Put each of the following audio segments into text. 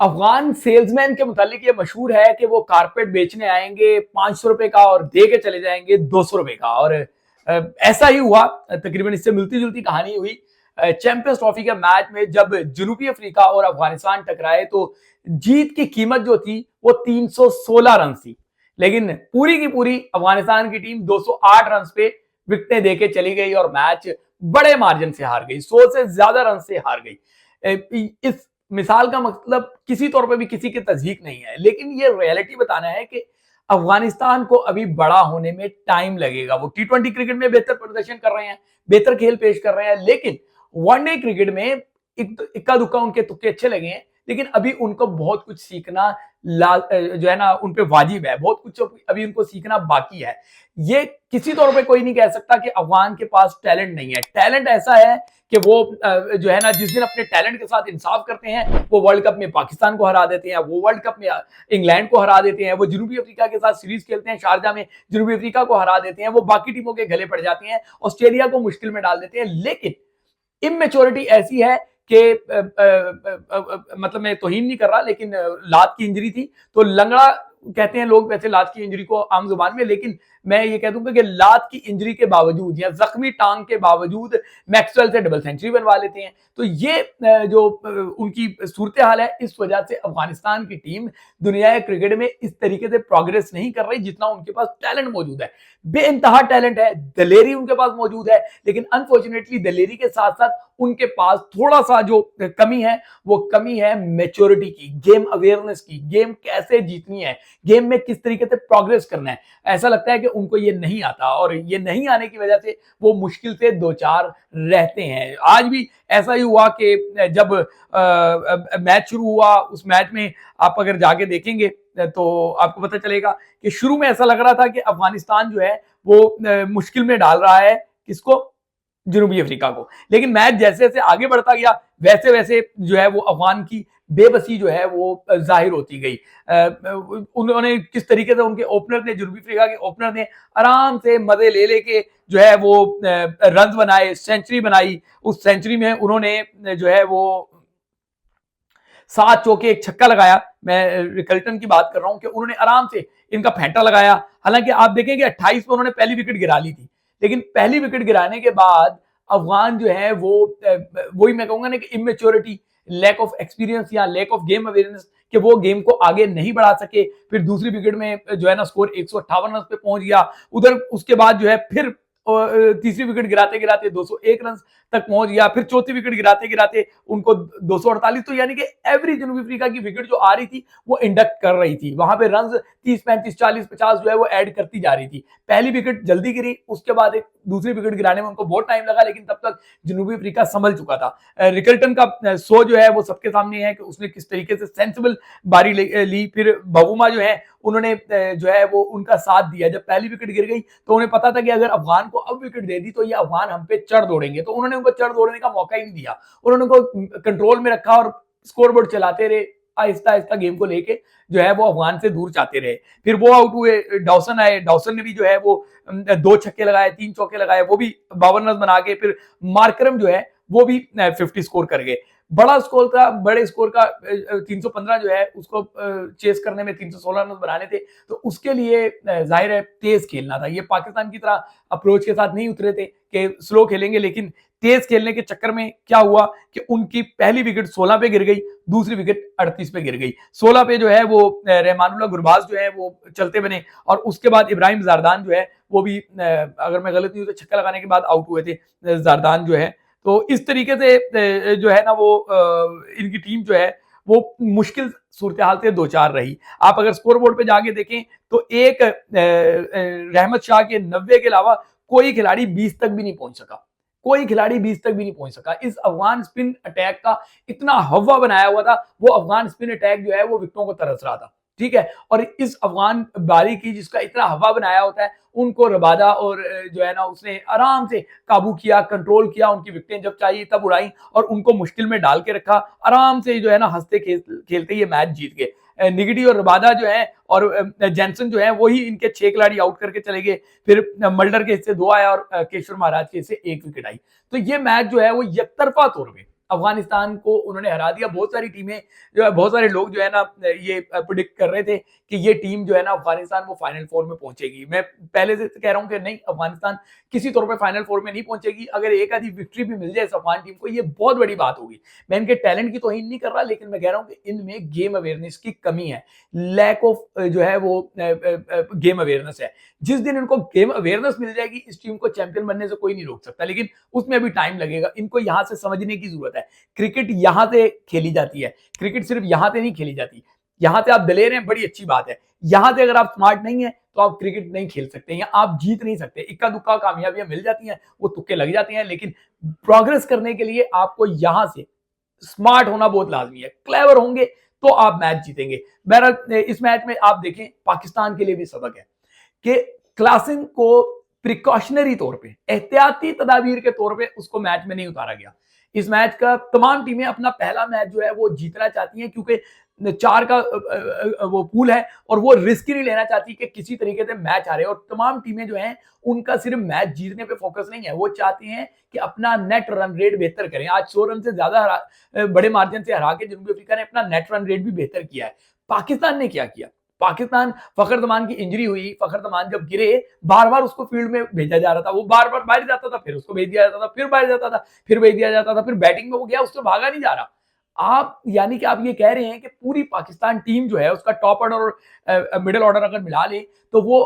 Afghan salesman के मुतालिक ये मशहूर है कि वो कारपेट बेचने आएंगे 500 रुपए का और दे के चले जाएंगे 200 रुपए का। और ऐसा ही हुआ। तकरीबन इससे मिलती जुलती कहानी हुई चैंपियंस ट्रॉफी के मैच में जब जनूबी अफ्रीका और अफगानिस्तान टकराए तो जीत की कीमत जो थी वो 316 रन थी, लेकिन पूरी की पूरी अफगानिस्तान की टीम 208 रन पे विकेटें देके चली गई और मैच बड़े मार्जिन से हार गई, 100 से ज्यादा रन से हार गई। इस मिसाल का मतलब किसी तौर पे भी किसी की तस्दीक नहीं है, लेकिन ये रियलिटी बताना है कि अफगानिस्तान को अभी बड़ा होने में टाइम लगेगा। वो टी20 क्रिकेट में बेहतर प्रदर्शन कर रहे हैं, बेहतर खेल पेश कर रहे हैं, लेकिन वनडे क्रिकेट में इक्का दुक्का उनके तुक्के अच्छे लगे हैं, लेकिन अभी उनको बहुत कुछ सीखना जो है ना उन पे वाजिब है, बहुत कुछ अभी उनको सीखना बाकी है। ये किसी तौर पे कोई नहीं कह सकता कि अफगान के पास टैलेंट नहीं है। टैलेंट ऐसा है कि वो जो है ना जिस दिन अपने टैलेंट के साथ इंसाफ करते हैं वो वर्ल्ड कप में पाकिस्तान को हरा देते हैं, वो वर्ल्ड कप में इंग्लैंड को हरा देते हैं, वो जनूबी अफ्रीका के साथ सीरीज खेलते हैं शारजा में, जनूबी अफ्रीका को हरा देते हैं, वो बाकी टीमों के गले पड़ जाते हैं, ऑस्ट्रेलिया को मुश्किल में डाल देते हैं। लेकिन इमेच्योरिटी ऐसी है कि मतलब मैं तौहीन नहीं कर रहा, लेकिन लात की इंजरी थी तो लंगड़ा कहते हैं लोग वैसे लात की इंजरी को आम जुबान में, लेकिन मैं ये कह दूंगा कि लात की इंजरी के बावजूद या जख्मी टांग के बावजूद मैक्सवेल से डबल सेंचुरी बनवा लेते हैं। तो ये जो उनकी सूरत हाल है, इस वजह से अफगानिस्तान की टीम दुनिया क्रिकेट में इस तरीके से प्रोग्रेस नहीं कर रही जितना उनके पास टैलेंट मौजूद है। बेइंतहा टैलेंट है, दलेरी उनके पास मौजूद है, लेकिन अनफॉर्चुनेटली दलेरी के साथ साथ उनके पास थोड़ा सा जो कमी है वो कमी है मेच्योरिटी की, गेम अवेयरनेस की, गेम कैसे जीतनी है, गेम में किस तरीके से प्रोग्रेस करना है। ऐसा लगता है कि उनको ये नहीं आता और ये नहीं आने की वजह से वो मुश्किल से दो चार रहते हैं। आज भी ऐसा ही हुआ कि जब मैच शुरू हुआ, उस मैच में आप अगर जाके देखेंगे तो आपको पता चलेगा कि शुरू में ऐसा लग रहा था कि अफगानिस्तान जो है वो मुश्किल में डाल रहा है किसको, जनूबी अफ्रीका को, लेकिन मैच जैसे जैसे आगे बढ़ता गया वैसे वैसे जो है वो अफगान की बेबसी जो है वो जाहिर होती गई। उन्होंने किस तरीके से उनके ओपनर ने, जनूबी अफ्रीका के ओपनर ने आराम से मजे ले लेके जो है वो रन बनाए, सेंचुरी बनाई। उस सेंचुरी में उन्होंने जो है वो 7 चौके एक छक्का लगाया। मैं रिकल्टन की बात कर रहा हूं कि उन्होंने आराम से इनका फेंटा लगाया। हालांकि आप देखेंगे 28 में उन्होंने पहली विकेट गिरा ली थी, लेकिन पहली विकेट गिराने के बाद अफगान जो है वो वही मैं कहूंगा ना कि इमेच्योरिटी, लैक ऑफ एक्सपीरियंस या लैक ऑफ गेम अवेयरनेस कि वो गेम को आगे नहीं बढ़ा सके। फिर दूसरी विकेट में जो है ना स्कोर 158 रन पे पहुंच गया। उधर उसके बाद जो है फिर तीसरी विकेट गिराते गिराते 201 रन तक पहुंच गया। फिर चौथी विकेट गिराते गिराते उनको 248, तो यानी कि एवरी जनूबी अफ्रीका की विकेट जो आ रही थी वो इंडक्ट कर रही थी, वहां पे रन 30 35 40 50 जो है वो ऐड करती जा रही थी। पहली विकेट जल्दी गिरी, उसके बाद एक दूसरी विकेट गिराने में उनको बहुत टाइम लगा, लेकिन तब तक जनूबी अफ्रीका संभल चुका था। रिकल्टन का शो जो है वो सबके सामने है कि उसने किस तरीके से सेंसिबल बारी ली। फिर बवुमा जो है उन्होंने जो है वो उनका साथ दिया। जब पहली विकेट गिर गई तो उन्हें पता था कि अगर अफगान को अब विकेट दे दी तो ये अफगान हम पे चढ़ दौड़ेंगे, तो उन्होंने उनको चढ़ दौड़ने का मौका ही नहीं दिया। उन्होंने उनको कंट्रोल में रखा और स्कोरबोर्ड चलाते रहे, आहिस्ता आहिस्ता गेम को लेके जो है वो अफगान से दूर जाते रहे। फिर वो आउट हुए, डॉसन आए, डॉसन ने भी जो है वो 2 छक्के लगाए, 3 चौके लगाए, वो भी 52 रन बना के। फिर मार्करम जो है वो भी 50 स्कोर कर गए। बड़ा स्कोर था, बड़े स्कोर का 315 जो है उसको चेस करने में 316 रन बनाने थे, तो उसके लिए जाहिर है तेज खेलना था। ये पाकिस्तान की तरह अप्रोच के साथ नहीं उतरे थे कि स्लो खेलेंगे, लेकिन तेज खेलने के चक्कर में क्या हुआ कि उनकी पहली विकेट 16 पे गिर गई, दूसरी विकेट 38 पे गिर गई। 16 पे जो है वो रहमानुल्लाह गुरबाज जो है वो चलते बने और उसके बाद इब्राहिम ज़रदान जो है वो भी अगर मैं गलत नहीं हूं तो छक्का लगाने के बाद आउट हुए थे ज़रदान जो है। तो इस तरीके से जो है ना वो इनकी टीम जो है वो मुश्किल सूरत हाल से दो चार रही। आप अगर स्कोर बोर्ड पे जाके देखें तो एक रहमत शाह के 90 के अलावा कोई खिलाड़ी 20 तक भी नहीं पहुंच सका, कोई खिलाड़ी 20 तक भी नहीं पहुंच सका। इस अफगान स्पिन अटैक का इतना हवा बनाया हुआ था, वो अफगान स्पिन अटैक जो है वो विकेटों को तरस रहा था, ठीक है। और इस अफगान बारी की जिसका इतना हवा बनाया होता है, उनको रबादा और जो है ना उसने आराम से काबू किया, कंट्रोल किया, उनकी विकेटें जब चाहिए तब उड़ाई और उनको मुश्किल में डाल के रखा। आराम से जो है ना हंसते खेलते ये मैच जीत गए। निगडी और रबादा जो है और जैनसन जो है वही इनके 6 खिलाड़ी आउट करके चले गए। फिर मल्डर के हिस्से 2 आया और केशवर महाराज के हिस्से 1 विकेट आई। तो ये मैच जो है वो एकतरफा तौर पे अफगानिस्तान को उन्होंने हरा दिया। बहुत सारी टीमें जो है, बहुत सारे लोग जो है ना ये प्रिडिक्ट कर रहे थे कि ये टीम जो है ना अफगानिस्तान वो फाइनल फोर में पहुंचेगी। मैं पहले से कह रहा हूं कि नहीं, अफगानिस्तान किसी तौर पे फाइनल फोर में नहीं पहुंचेगी। अगर एक आधी विक्ट्री भी मिल जाए इस अफगान टीम को, ये बहुत बड़ी बात होगी। मैं इनके टैलेंट की तौहीन नहीं कर रहा, लेकिन मैं कह रहा हूं कि इनमें गेम अवेयरनेस की कमी है, लैक ऑफ जो है वो गेम अवेयरनेस है। जिस दिन इनको गेम अवेयरनेस मिल जाएगी, इस टीम को चैंपियन बनने से कोई नहीं रोक सकता, लेकिन उसमें भी टाइम लगेगा। इनको यहां से समझने की जरूरत है, क्रिकेट यहां से खेली जाती है, क्रिकेट सिर्फ यहां से नहीं खेली जाती। यहां से आप दलेर हैं, बड़ी अच्छी बात है, यहां से अगर आप स्मार्ट नहीं है तो आप क्रिकेट नहीं खेल सकते, या आप जीत नहीं सकते। इक्का दुक्का कामयाबियां मिल जाती हैं, वो तुक्के लग जाते हैं, लेकिन प्रोग्रेस करने के लिए आपको यहां से स्मार्ट होना बहुत लाजमी है। क्लेवर होंगे तो आप मैच जीतेंगे। बहरहाल इस मैच में आप देखें, पाकिस्तान के लिए भी सबक है कि क्लासन को प्रिकॉशनरी तौर पे, एहतियाती तदाबीर के तौर पे उसको मैच में नहीं उतारा गया। इस मैच का तमाम टीमें अपना पहला मैच जो है वो जीतना चाहती हैं, क्योंकि 4 का वो पूल है और वो रिस्क ही नहीं लेना चाहती कि किसी तरीके से मैच हारे। और तमाम टीमें जो हैं उनका सिर्फ मैच जीतने पे फोकस नहीं है, वो चाहती हैं कि अपना नेट रन रेट बेहतर करें। आज 100 रन से ज्यादा बड़े मार्जिन से हरा के जनूबी अफ्रीका ने अपना नेट रन रेट भी बेहतर किया है। पाकिस्तान ने क्या किया? पाकिस्तान, फखर जमान की इंजरी हुई, फखर जमान जब गिरे, बार बार उसको फील्ड में भेजा जा रहा था, वो बार बार बाहर जाता था, फिर उसको भेज दिया जाता था, फिर बाहर जाता था, फिर भेज दिया जाता था, फिर बैटिंग में वो गया, उससे भागा नहीं जा रहा। आप यानी कि आप ये कह रहे हैं कि पूरी पाकिस्तान टीम जो है उसका टॉप ऑर्डर और मिडिल ऑर्डर अगर मिला ले तो वो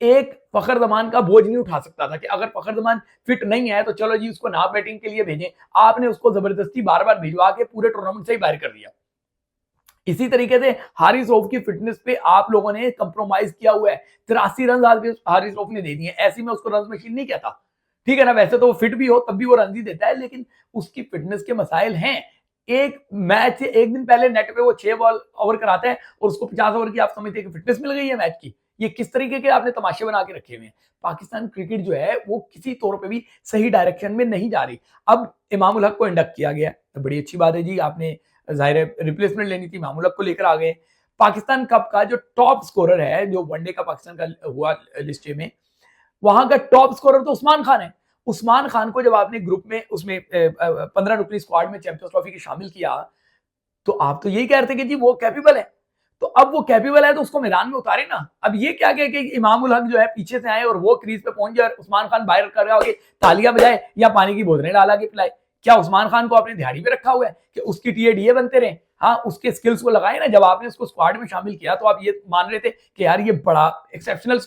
एक फखर जमान का बोझ नहीं उठा सकता था कि अगर फखर जमान फिट नहीं है तो चलो जी उसको ना बैटिंग के लिए भेजें। आपने उसको जबरदस्ती बार बार भिजवा के पूरे टूर्नामेंट से ही बाहर कर दिया। इसी तरीके से हारिस रऊफ की फिटनेस पे आप लोगों ने कंप्रोमाइज किया हुआ है। 83 रन हारिस रऊफ ने दे दिए। ऐसी में उसको रन मशीन नहीं कहता, ठीक है ना। वैसे तो वो फिट भी हो तब भी वो रन ही देता है, लेकिन उसकी फिटनेस के मसाइल हैं। एक मैच से एक दिन पहले नेट पे वो 6 बॉल ओवर कराता है और उसको 50 ओवर की आप समझते हैं कि फिटनेस मिल गई है मैच की। ये किस तरीके के आपने तमाशे बना के रखे हुए हैं। पाकिस्तान क्रिकेट जो है वो किसी तौर पे भी सही डायरेक्शन में नहीं जा रही। अब इमाम उल हक को इंडक्ट किया गया तो बड़ी अच्छी बात है जी, आपने जाहिर है रिप्लेसमेंट लेनी थी, इमाम उल हक को लेकर आ गए। पाकिस्तान कप का जो टॉप स्कोरर है, जो वनडे का पाकिस्तान का हुआ लिस्ट में, वहां का टॉप स्कोरर तो उस्मान खान है। उस्मान खान को जब आपने ग्रुप में उसमें 15 रुकनी स्क्वाड में चैंपियंस ट्रॉफी के शामिल किया, तो आप तो यही कह रहे थे कि जी वो कैपेबल है। तो अब वो कैपेबल है तो उसको मैदान में उतारे ना। अब ये क्या कहे कि इमाम उल हक जो है पीछे से आए और वो क्रीज पे पहुंच जाए और उस्मान खान बाहर कर रहा हो कि तालियां बजाए या पानी की बोतलें डाला के पिलाए। क्या उस्मान खान को आपने दिहाड़ी पे रखा हुआ है कि उसकी टीए बनते रहे? हाँ, उसके स्किल्स को लगाए ना। जब आपने उसको स्क्वाड में शामिल किया तो आप ये मान रहे थे कि यार ये बड़ा एक्सेप्शनल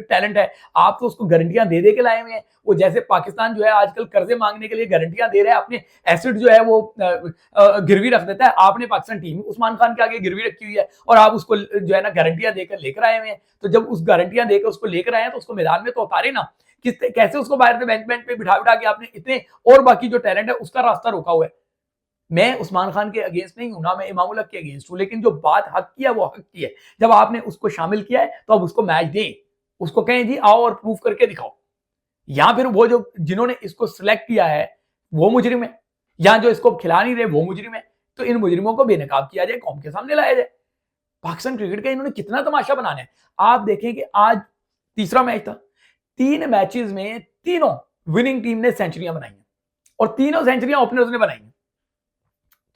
टैलेंट है। आप तो उसको गारंटियां दे दे के लाए हुए हैं। वो जैसे पाकिस्तान जो है आजकल कर्जे मांगने के लिए गारंटियां दे रहा है, अपने एसेट जो है वो गिरवी रख देता है। आपने पाकिस्तान टीम उस्मान खान के आगे गिरवी रखी हुई है और आप उसको जो है ना गारंटियां देकर लेकर आए हुए हैं। तो जब उस गारंटियां देकर उसको लेकर आए हैं तो उसको मैदान में तो उतारे ना। कैसे उसको बाहर से बेंच पे बिठा बिठा के आपने इतने और बाकी जो टैलेंट है उसका रास्ता रोका हुआ है। मैं उस्मान खान के अगेंस्ट नहीं हूं ना, मैं इमाम उल हक के अगेंस्ट हूं, लेकिन जो बात हक की है वो हक की है। जब आपने उसको शामिल किया है तो अब उसको मैच दें, उसको कहें जी आओ और प्रूफ करके दिखाओ। या फिर वो जो जिन्होंने इसको सिलेक्ट किया है वो मुजरिम है, या जो इसको खिला नहीं रहे वो मुजरिम है। तो इन मुजरिमों को बेनकाब किया जाए, कौम के सामने लाया जाए। पाकिस्तान क्रिकेट का इन्होंने कितना तमाशा बनाना है। आप देखें कि आज तीसरा मैच था, 3 मैचेस में तीनों विनिंग टीम ने सेंचुरियां बनाई हैं और तीनों सेंचुरियां ओपनर्स ने बनाई हैं।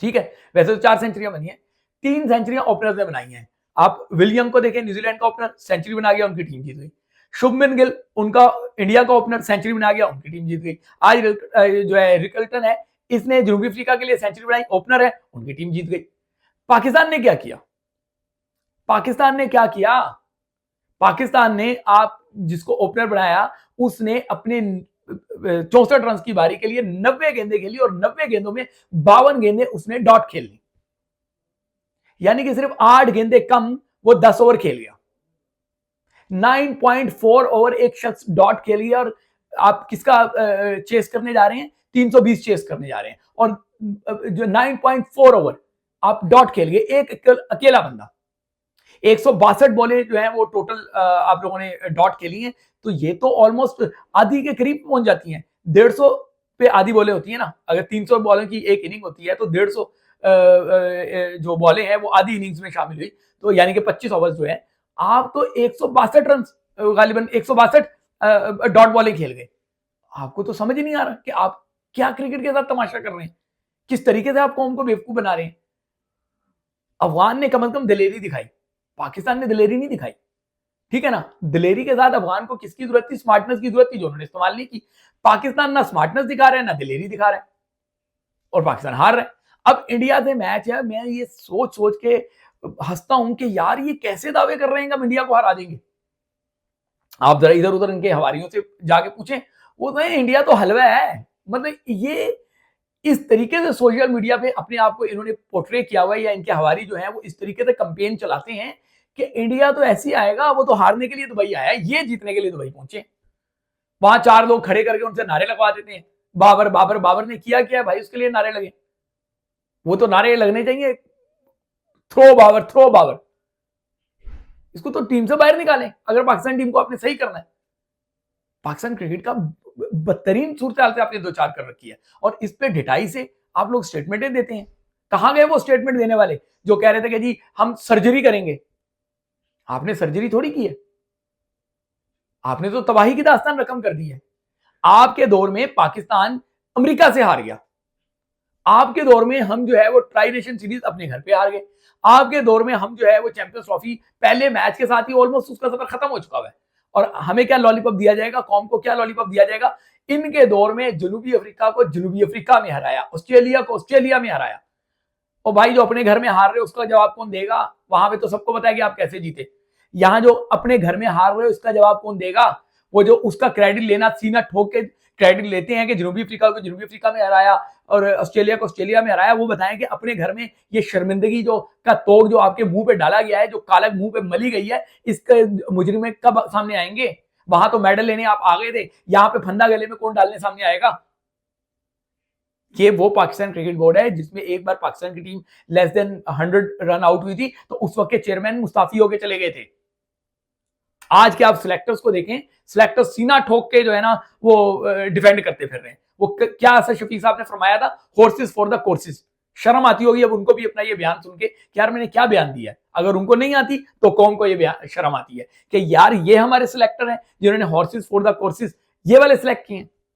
ठीक है, वैसे तो 4 सेंचुरियां बनी है, 3 सेंचुरियां ओपनर्स ने बनाई हैं। आप विलियम को देखें, न्यूजीलैंड का ओपनर, सेंचुरी बना गया, उनकी टीम जीत गई। शुभमन गिल, उनका इंडिया का ओपनर, सेंचुरी बना गया, उनकी टीम जीत गई। आज जो है रिकल्टन है, इसने जनूबी अफ्रीका के लिए सेंचुरी बनाई, ओपनर है, उनकी टीम जीत गई। पाकिस्तान ने क्या किया? पाकिस्तान ने क्या किया? पाकिस्तान ने, आप जिसको ओपनर बनाया उसने अपने 64 रन की बारी के लिए 90 गेंदें खेली और 90 गेंदों में 52 गेंदें उसने डॉट खेल ली। यानी कि सिर्फ 8 गेंदें कम वो 10 ओवर खेल गया। 9.4 ओवर एक शख्स डॉट खेल गया और आप किसका चेस करने जा रहे हैं? 320 चेस करने जा रहे हैं। और जो 9.4 ओवर आप डॉट खेल गए, एक अकेला बंदा। 162 बॉलें जो है वो टोटल आप लोगों ने डॉट खेली हैं। तो ये तो ऑलमोस्ट आधी के करीब पहुंच जाती हैं। 150 पे आधी बॉलें होती है ना। अगर 300 बॉलों की एक इनिंग होती है तो 150 जो बॉलें हैं वो आधी इनिंग्स में शामिल हुई, तो यानी कि 25 ओवर्स जो है। आप तो 162 रन, गालिबन 162 डॉट बॉलें खेल गए। आपको तो समझ ही नहीं आ रहा कि आप क्या क्रिकेट के साथ तमाशा कर रहे हैं। किस तरीके से आप कौम को बेवकूफ बना रहे हैं। अफगान ने कम से कम दिलेरी दिखाई, पाकिस्तान ने दिलेरी नहीं दिखाई, ठीक है ना। दिलेरी के साथ अफगान को किसकी जरूरत थी, स्मार्टनेस की जरूरत थी, जो उन्होंने इस्तेमाल नहीं की। पाकिस्तान ना स्मार्टनेस दिखा रहा है ना दिलेरी दिखा रहा है, और पाकिस्तान हार रहा है। अब इंडिया से मैच है, मैं ये सोच सोच के हंसता हूं कि यार ये कैसे दावे कर रहे हैं कि हम इंडिया को हरा देंगे। आप जरा इधर उधर इनके हवारियों से जाके पूछें, वो तो इंडिया तो हलवा है। मतलब ये इस तरीके से सोशल मीडिया पे अपने आप को इन्होंने पोर्ट्रे किया हुआ है, या इनके हवारी जो है वो इस तरीके से कंपेन चलाते हैं कि इंडिया तो ऐसे ही आएगा, वो तो हारने के लिए दुबई आया है, ये जीतने के लिए दुबई पहुंचे। वहां 4 लोग खड़े करके उनसे नारे लगवा देते हैं, बाबर बाबर बाबर ने किया क्या भाई उसके लिए नारे लगे। वो तो नारे लगने चाहिए, थ्रो बाबर थ्रो बाबर। इसको तो टीम से बाहर निकालें अगर पाकिस्तान टीम को आपने सही करना है। पाकिस्तान क्रिकेट का बदतरीन सूरत हाल से आपने दो चार कर रखी है, और इस पे ढिठाई से आप लोग स्टेटमेंटें देते हैं। कहां गए वो स्टेटमेंट देने वाले जो कह रहे थे कि जी हम सर्जरी करेंगे। आपने सर्जरी थोड़ी की है, आपने तो तबाही की दास्तान रकम कर दी है। आपके दौर में पाकिस्तान अमेरिका से हार गया, आपके दौर में हम जो है वो ट्राई नेशन सीरीज अपने घर पे हार गए, आपके दौर में हम जो है वो चैंपियंस ट्रॉफी पहले मैच के साथ ही ऑलमोस्ट उसका सफर खत्म हो चुका है, और हमें क्या लॉलीपॉप दिया जाएगा, कौम को क्या लॉलीपॉप दिया जाएगा। इनके दौर में जनूबी अफ्रीका को जनूबी अफ्रीका में हराया, ऑस्ट्रेलिया को ऑस्ट्रेलिया में हराया। और भाई जो अपने घर में हार रहे हो उसका जवाब कौन देगा। वहां पे तो सबको पता है कि आप कैसे जीते। यहाँ जो अपने घर में हार रहे हो उसका जवाब कौन देगा। वो जो उसका क्रेडिट लेना, सीना ठोक के क्रेडिट लेते हैं कि जनूबी अफ्रीका को जनूबी अफ्रीका में हराया और ऑस्ट्रेलिया को ऑस्ट्रेलिया में हराया, वो बताएं कि अपने घर में ये शर्मिंदगी जो का तोड़ जो आपके मुंह पे डाला गया है, जो कालक मुंह पे मली गई है, इसके मुजरिम कब सामने आएंगे। वहां तो मेडल लेने आप आ गए थे, यहाँ पे फंदा गले में कौन डालने सामने आएगा। ये वो पाकिस्तान क्रिकेट बोर्ड है जिसमें एक बार पाकिस्तान की team less than 100 run out हुई थी तो उस वक्त के चेयरमैन मुस्ताफी होके चले गए थे। आज के आप सिलेक्टर्स को देखें, सिलेक्टर्स सीना ठोक के जो है ना वो डिफेंड करते फिर रहे हैं। वो क्या असर शफीक साहब ने फरमाया था, हॉर्सेस फॉर द कोर्सेस। शर्म आती होगी अब उनको भी अपना ये बयान सुन के कि यार मैंने क्या बयान दिया है। अगर उनको नहीं आती तो कौम को ये शर्म आती है कि यार ये हमारे सिलेक्टर हैं जिन्होंने हॉर्सेस फॉर द कोर्सेस ये वाले सिलेक्ट किए हैं।